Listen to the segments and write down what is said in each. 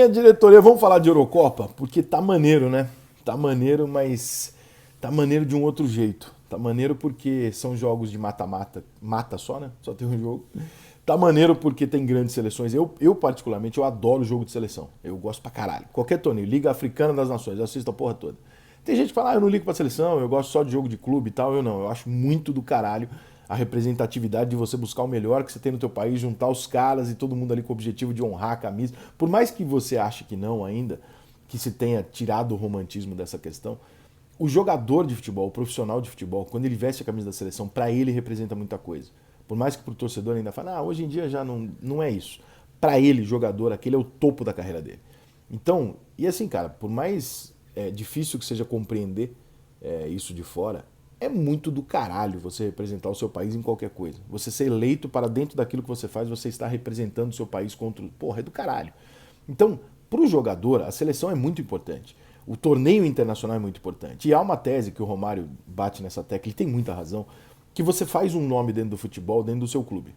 minha diretoria, vamos falar de Eurocopa? Porque tá maneiro, né? Tá maneiro, mas tá maneiro de um outro jeito. Tá maneiro porque são jogos de mata-mata. Mata só, né? Só tem um jogo. Tá maneiro porque tem grandes seleções. Eu particularmente, eu adoro jogo de seleção. Eu gosto pra caralho. Qualquer torneio, Liga Africana das Nações, eu assisto a porra toda. Tem gente que fala, eu não ligo pra seleção, eu gosto só de jogo de clube e tal. Eu não, eu acho muito do caralho a representatividade de você buscar o melhor que você tem no teu país, juntar os caras e todo mundo ali com o objetivo de honrar a camisa. Por mais que você ache que não ainda, que se tenha tirado o romantismo dessa questão, o jogador de futebol, o profissional de futebol, quando ele veste a camisa da seleção, pra ele representa muita coisa. Por mais que pro torcedor ainda fale, hoje em dia já não é isso. Pra ele, jogador, aquele é o topo da carreira dele. Então, e assim, cara, por mais difícil que seja compreender isso de fora, é muito do caralho você representar o seu país em qualquer coisa. Você ser eleito para dentro daquilo que você faz, você está representando o seu país contra... Porra, é do caralho. Então, para o jogador, a seleção é muito importante. O torneio internacional é muito importante. E há uma tese que o Romário bate nessa tecla, ele tem muita razão, que você faz um nome dentro do futebol, dentro do seu clube.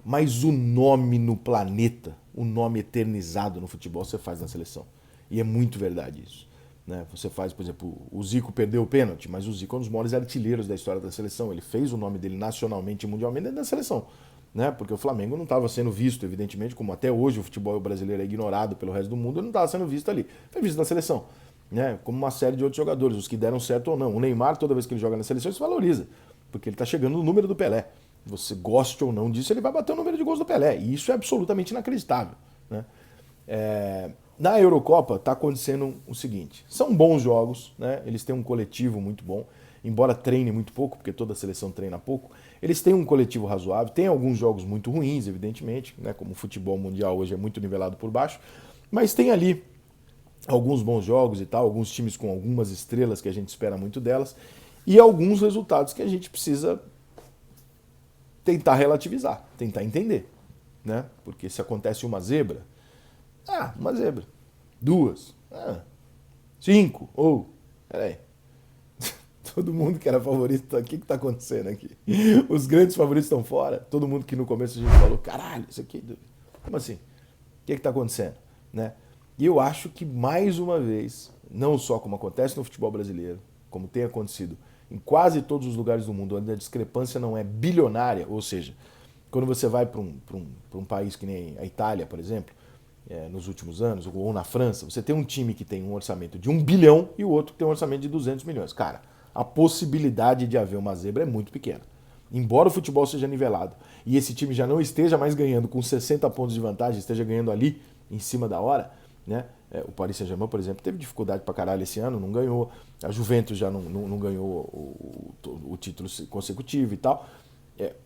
Mas o nome no planeta, o nome eternizado no futebol, você faz na seleção. E é muito verdade isso. Né? Você faz, por exemplo, o Zico perdeu o pênalti, mas o Zico é um dos maiores artilheiros da história da seleção. Ele fez o nome dele nacionalmente e mundialmente dentro da seleção. Né? Porque o Flamengo não estava sendo visto, evidentemente, como até hoje o futebol brasileiro é ignorado pelo resto do mundo, ele não estava sendo visto ali. Foi visto na seleção. Né? Como uma série de outros jogadores, os que deram certo ou não. O Neymar, toda vez que ele joga na seleção, ele se valoriza. Porque ele está chegando no número do Pelé. Você goste ou não disso, ele vai bater o número de gols do Pelé. E isso é absolutamente inacreditável. Né? Na Eurocopa está acontecendo o seguinte: são bons jogos, né? Eles têm um coletivo muito bom, embora treine muito pouco, porque toda a seleção treina pouco. Eles têm um coletivo razoável, tem alguns jogos muito ruins, evidentemente, né? Como o futebol mundial hoje é muito nivelado por baixo, mas tem ali alguns bons jogos e tal, alguns times com algumas estrelas que a gente espera muito delas, e alguns resultados que a gente precisa tentar relativizar, tentar entender. Né? Porque se acontece uma zebra, uma zebra. Duas. Cinco. Peraí. Todo mundo que era favorito, o que está acontecendo aqui? Os grandes favoritos estão fora. Todo mundo que no começo a gente falou, caralho, isso aqui, como assim? O que está acontecendo? Né? E eu acho que mais uma vez, não só como acontece no futebol brasileiro, como tem acontecido em quase todos os lugares do mundo, onde a discrepância não é bilionária, ou seja, quando você vai para um país que nem a Itália, por exemplo, nos últimos anos, ou na França, você tem um time que tem um orçamento de 1 bilhão e o outro que tem um orçamento de 200 milhões. Cara, a possibilidade de haver uma zebra é muito pequena. Embora o futebol seja nivelado e esse time já não esteja mais ganhando com 60 pontos de vantagem, esteja ganhando ali em cima da hora, né? O Paris Saint-Germain, por exemplo, teve dificuldade pra caralho esse ano, não ganhou. A Juventus já não ganhou o título consecutivo e tal.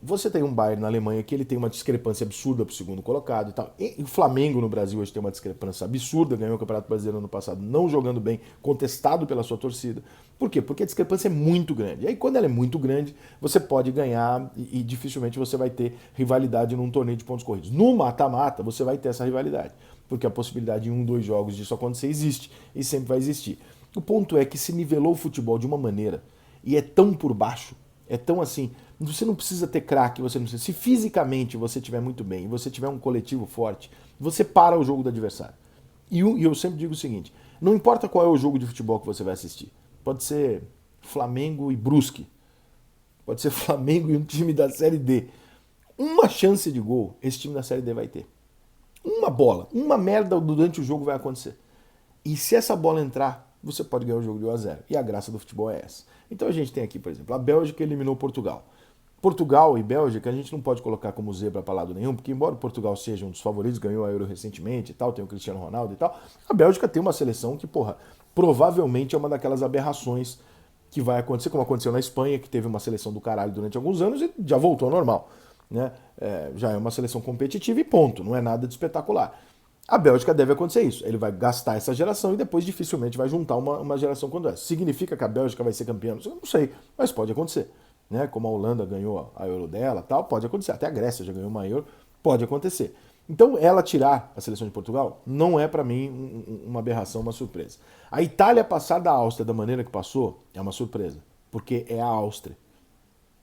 Você tem um Bayern na Alemanha que ele tem uma discrepância absurda pro segundo colocado e tal. E o Flamengo no Brasil hoje tem uma discrepância absurda, ganhou o Campeonato Brasileiro ano passado não jogando bem, contestado pela sua torcida. Por quê? Porque a discrepância é muito grande. E aí quando ela é muito grande, você pode ganhar e dificilmente você vai ter rivalidade num torneio de pontos corridos. No mata-mata, você vai ter essa rivalidade. Porque a possibilidade de 1, 2 jogos disso acontecer existe e sempre vai existir. O ponto é que se nivelou o futebol de uma maneira e é tão por baixo, é tão assim, você não precisa ter craque, você não precisa. Se fisicamente você estiver muito bem e você tiver um coletivo forte, você para o jogo do adversário. E eu sempre digo o seguinte: não importa qual é o jogo de futebol que você vai assistir. Pode ser Flamengo e Brusque. Pode ser Flamengo e um time da Série D. Uma chance de gol esse time da Série D vai ter. Uma bola, uma merda durante o jogo vai acontecer. E se essa bola entrar, você pode ganhar o jogo de 1-0. E a graça do futebol é essa. Então a gente tem aqui, por exemplo, a Bélgica eliminou Portugal. Portugal e Bélgica a gente não pode colocar como zebra para lado nenhum, porque embora Portugal seja um dos favoritos, ganhou a Euro recentemente e tal, tem o Cristiano Ronaldo e tal, a Bélgica tem uma seleção que, provavelmente é uma daquelas aberrações que vai acontecer, como aconteceu na Espanha, que teve uma seleção do caralho durante alguns anos e já voltou ao normal. Né? Já é uma seleção competitiva e ponto, não é nada de espetacular. A Bélgica deve acontecer isso. Ele vai gastar essa geração e depois dificilmente vai juntar uma geração quando é. Significa que a Bélgica vai ser campeã? Eu não sei, mas pode acontecer. Né? Como a Holanda ganhou a Euro dela, tal, pode acontecer. Até a Grécia já ganhou uma Euro, pode acontecer. Então, ela tirar a seleção de Portugal não é para mim uma aberração, uma surpresa. A Itália passar da Áustria da maneira que passou é uma surpresa, porque é a Áustria.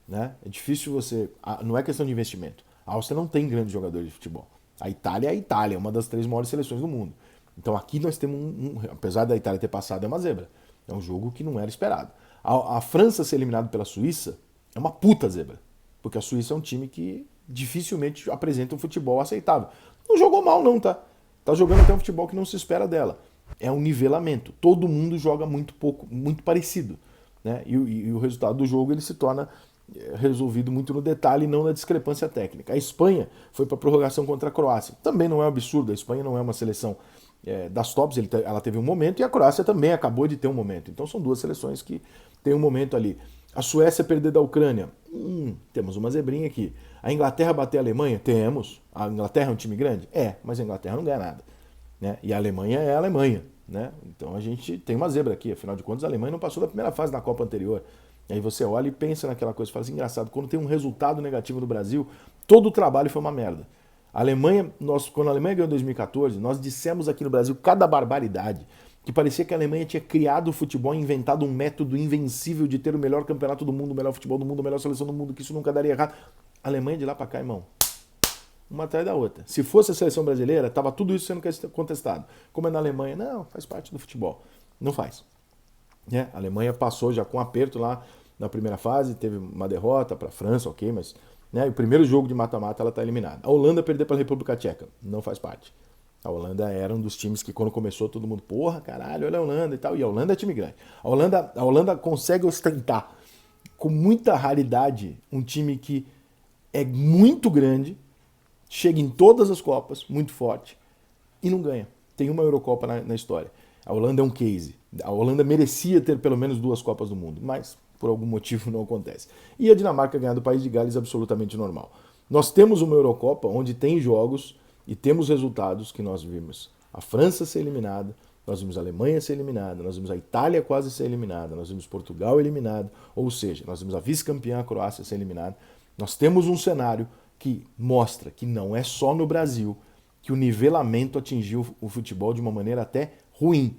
Né? É difícil você... Não é questão de investimento. A Áustria não tem grandes jogadores de futebol. A Itália é uma das 3 maiores seleções do mundo. Então aqui nós temos apesar da Itália ter passado, é uma zebra. É um jogo que não era esperado. A França ser eliminada pela Suíça é uma puta zebra. Porque a Suíça é um time que dificilmente apresenta um futebol aceitável. Não jogou mal não, tá? Tá jogando até um futebol que não se espera dela. É um nivelamento. Todo mundo joga muito pouco, muito parecido. Né? E o resultado do jogo ele se torna resolvido muito no detalhe e não na discrepância técnica. A Espanha foi para a prorrogação contra a Croácia. Também não é um absurdo. A Espanha não é uma seleção das tops. Ela teve um momento e a Croácia também acabou de ter um momento. Então são duas seleções que têm um momento ali. A Suécia perder da Ucrânia. Temos uma zebrinha aqui. A Inglaterra bater a Alemanha? Temos. A Inglaterra é um time grande? Mas a Inglaterra não ganha nada. Né? E a Alemanha é a Alemanha. Né? Então a gente tem uma zebra aqui. Afinal de contas, a Alemanha não passou da primeira fase da Copa anterior. E aí você olha e pensa naquela coisa e fala assim, engraçado, quando tem um resultado negativo no Brasil, todo o trabalho foi uma merda. A Alemanha, quando a Alemanha ganhou em 2014, nós dissemos aqui no Brasil cada barbaridade, que parecia que a Alemanha tinha criado o futebol e inventado um método invencível de ter o melhor campeonato do mundo, o melhor futebol do mundo, a melhor seleção do mundo, que isso nunca daria errado. A Alemanha de lá pra cá, irmão, uma atrás da outra. Se fosse a seleção brasileira, tava tudo isso sendo contestado. Como é na Alemanha, não, faz parte do futebol. Não faz. A Alemanha passou já com aperto lá na primeira fase, teve uma derrota para a França, ok, mas o primeiro jogo de mata-mata ela está eliminada. A Holanda perdeu para a República Tcheca, não faz parte. A Holanda era um dos times que quando começou todo mundo, porra, caralho, olha a Holanda e tal, e a Holanda é time grande. A Holanda consegue ostentar com muita raridade um time que é muito grande, chega em todas as Copas, muito forte, e não ganha. Tem uma Eurocopa na história. A Holanda é um case. A Holanda merecia ter pelo menos 2 Copas do Mundo, mas por algum motivo não acontece. E a Dinamarca ganhar do País de Gales é absolutamente normal. Nós temos uma Eurocopa onde tem jogos e temos resultados que nós vimos a França ser eliminada, nós vimos a Alemanha ser eliminada, nós vimos a Itália quase ser eliminada, nós vimos Portugal eliminado, ou seja, nós vimos a vice-campeã, a Croácia, ser eliminada. Nós temos um cenário que mostra que não é só no Brasil que o nivelamento atingiu o futebol de uma maneira até ruim,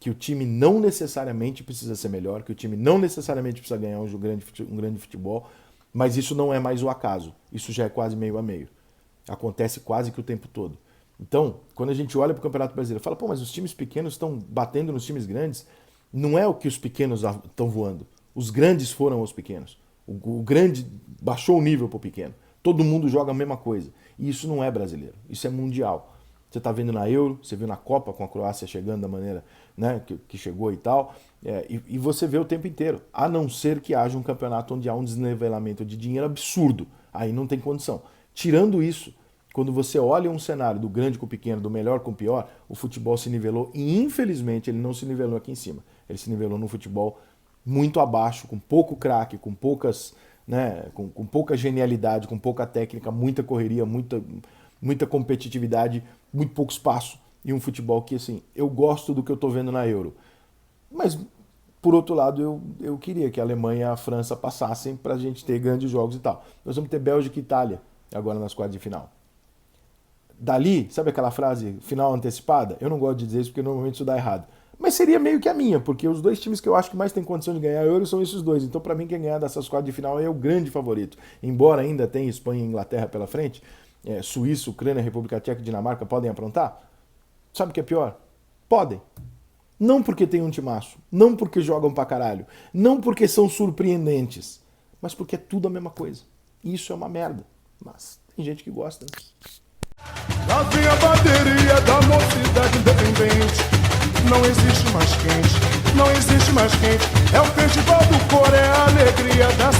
que o time não necessariamente precisa ser melhor, que o time não necessariamente precisa ganhar um grande futebol, mas isso não é mais o acaso, isso já é quase meio a meio. Acontece quase que o tempo todo. Então, quando a gente olha para o Campeonato Brasileiro, fala, pô, mas os times pequenos estão batendo nos times grandes, não é o que os pequenos estão voando, os grandes foram os pequenos. O grande baixou o nível para o pequeno. Todo mundo joga a mesma coisa. E isso não é brasileiro, isso é mundial. Você está vendo na Euro, você viu na Copa com a Croácia chegando da maneira que chegou e tal, e você vê o tempo inteiro, a não ser que haja um campeonato onde há um desnivelamento de dinheiro absurdo, aí não tem condição. Tirando isso, quando você olha um cenário do grande com o pequeno, do melhor com o pior, o futebol se nivelou e infelizmente ele não se nivelou aqui em cima, ele se nivelou num futebol muito abaixo, com pouco craque, com poucas, com pouca genialidade, com pouca técnica, muita correria, muita competitividade, muito pouco espaço e um futebol que, assim, eu gosto do que eu tô vendo na Euro. Mas, por outro lado, eu queria que a Alemanha e a França passassem pra gente ter grandes jogos e tal. Nós vamos ter Bélgica e Itália agora nas quartas de final. Dali, sabe aquela frase, final antecipada? Eu não gosto de dizer isso porque normalmente isso dá errado. Mas seria meio que a minha, porque os dois times que eu acho que mais tem condição de ganhar a Euro são esses dois. Então, pra mim, quem ganhar dessas quartas de final é o grande favorito. Embora ainda tenha Espanha e Inglaterra pela frente, Suíça, Ucrânia, República Tcheca e Dinamarca podem aprontar? Sabe o que é pior? Podem. Não porque tem um timaço, não porque jogam pra caralho, não porque são surpreendentes, mas porque é tudo a mesma coisa. E isso é uma merda. Mas tem gente que gosta. Lá vem a bateria da mocidade independente. Não existe mais quente, não existe mais quente. É o festival do cor, é a alegria da